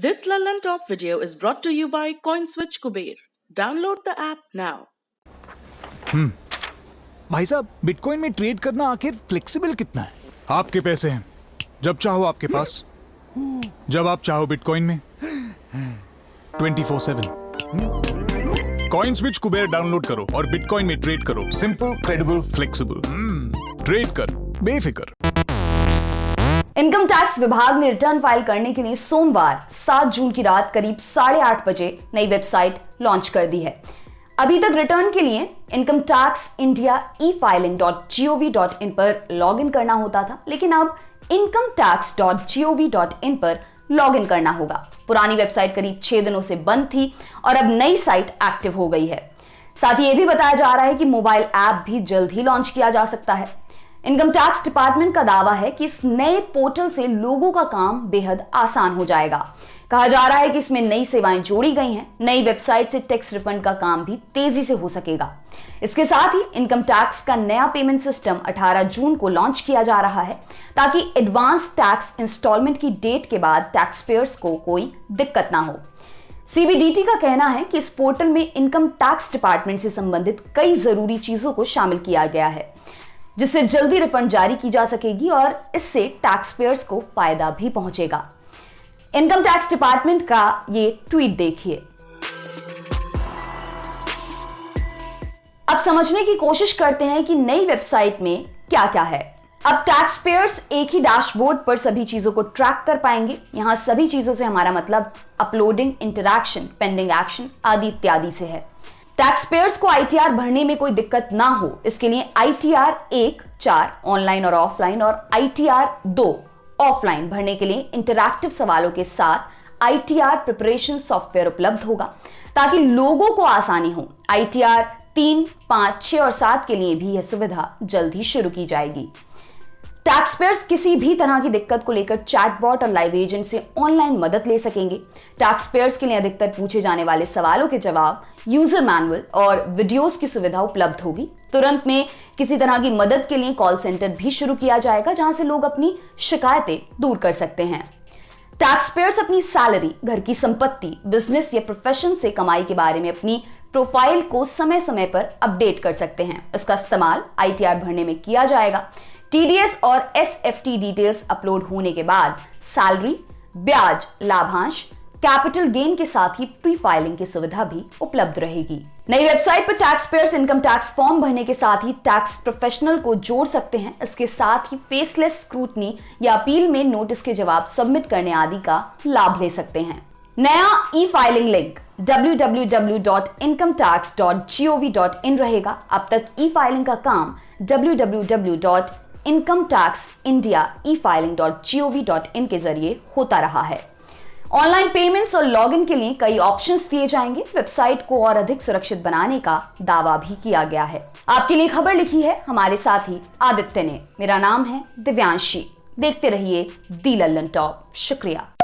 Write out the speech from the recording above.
This Lallan Top video is brought to you by CoinSwitch Kuber. Download the app now. भाई साहब, bitcoin में trade करना आखिर flexible कितना है? आपके पैसे हैं, जब चाहो आपके पास, जब आप चाहो बिटकॉइन में 24/7। कॉइनस्विच कुबेर डाउनलोड करो और बिटकॉइन में ट्रेड करो। Simple, credible, flexible. ट्रेड कर बेफिक्र। इनकम टैक्स विभाग ने रिटर्न फाइल करने के लिए सोमवार 7 जून की रात करीब 8:30 बजे नई वेबसाइट लॉन्च कर दी है। अभी तक रिटर्न के लिए इनकम टैक्स इंडिया efiling.gov.in पर लॉगिन करना होता था, लेकिन अब incometax.gov.in पर लॉगिन करना होगा। पुरानी वेबसाइट करीब 6 दिनों से बंद थी और अब नई साइट एक्टिव हो गई है। साथ ही यह भी बताया जा रहा है कि मोबाइल ऐप भी जल्द ही लॉन्च किया जा सकता है। इनकम टैक्स डिपार्टमेंट का दावा है कि इस नए पोर्टल से लोगों का काम बेहद आसान हो जाएगा। कहा जा रहा है कि इसमें नई सेवाएं जोड़ी गई हैं। नई वेबसाइट से टैक्स रिफंड का काम भी तेजी से हो सकेगा। इसके साथ ही इनकम टैक्स का नया पेमेंट सिस्टम 18 जून को लॉन्च किया जा रहा है, ताकि एडवांस टैक्स इंस्टॉलमेंट की डेट के बाद टैक्स पेयर्स को कोई दिक्कत ना हो। सीबीडीटी का कहना है कि इस पोर्टल में इनकम टैक्स डिपार्टमेंट से संबंधित कई जरूरी चीजों को शामिल किया गया है, जिससे जल्दी रिफंड जारी की जा सकेगी और इससे टैक्स पेयर्स को फायदा भी पहुंचेगा। इनकम टैक्स डिपार्टमेंट का ये ट्वीट देखिए। अब समझने की कोशिश करते हैं कि नई वेबसाइट में क्या क्या है। अब टैक्स पेयर्स एक ही डैशबोर्ड पर सभी चीजों को ट्रैक कर पाएंगे। यहां सभी चीजों से हमारा मतलब अपलोडिंग, इंटरैक्शन, पेंडिंग एक्शन आदि इत्यादि से है। टैक्स पेयर्स को आईटीआर भरने में कोई दिक्कत ना हो, इसके लिए ITR 1-4 ऑनलाइन और ऑफलाइन और ITR 2 ऑफलाइन भरने के लिए इंटरैक्टिव सवालों के साथ ITR प्रिपरेशन सॉफ्टवेयर उपलब्ध होगा, ताकि लोगों को आसानी हो। ITR 3, 5, 6 और 7 के लिए भी यह सुविधा जल्द ही शुरू की जाएगी। टैक्स पेयर्स किसी भी तरह की दिक्कत को लेकर चैटबॉट और लाइव एजेंट से ऑनलाइन मदद ले सकेंगे। टैक्स पेयर्स के लिए अधिकतर पूछे जाने वाले सवालों के जवाब, यूजर मैनुअल और वीडियोस की सुविधा उपलब्ध होगी। तुरंत में किसी तरह की मदद के लिए कॉल सेंटर भी शुरू किया जाएगा, जहां से लोग अपनी शिकायतें दूर कर सकते हैं। टैक्स पेयर्स अपनी सैलरी, घर की संपत्ति, बिजनेस या प्रोफेशन से कमाई के बारे में अपनी प्रोफाइल को समय समय पर अपडेट कर सकते हैं। इसका इस्तेमाल ITR भरने में किया जाएगा। TDS और SFT डिटेल्स अपलोड होने के बाद सैलरी, ब्याज, लाभांश, कैपिटल गेन के साथ ही प्री फाइलिंग की सुविधा भी उपलब्ध रहेगी। नई वेबसाइट पर tax payers income tax form भरने के साथ ही टैक्स प्रोफेशनल को जोड़ सकते हैं। इसके साथ ही फेसलेस स्क्रूटनी या अपील में नोटिस के जवाब सबमिट करने आदि का लाभ ले सकते हैं। नया ई-फाइलिंग लिंक www.incometax.gov.in रहेगा। अब तक ई-फाइलिंग का काम www.incometaxindia.efiling.gov.in के जरिए होता रहा है। ऑनलाइन पेमेंट्स और लॉगिन के लिए कई ऑप्शंस दिए जाएंगे। वेबसाइट को और अधिक सुरक्षित बनाने का दावा भी किया गया है। आपके लिए खबर लिखी है हमारे साथी आदित्य ने। मेरा नाम है दिव्यांशी। देखते रहिए दी लल्लन टॉप। शुक्रिया।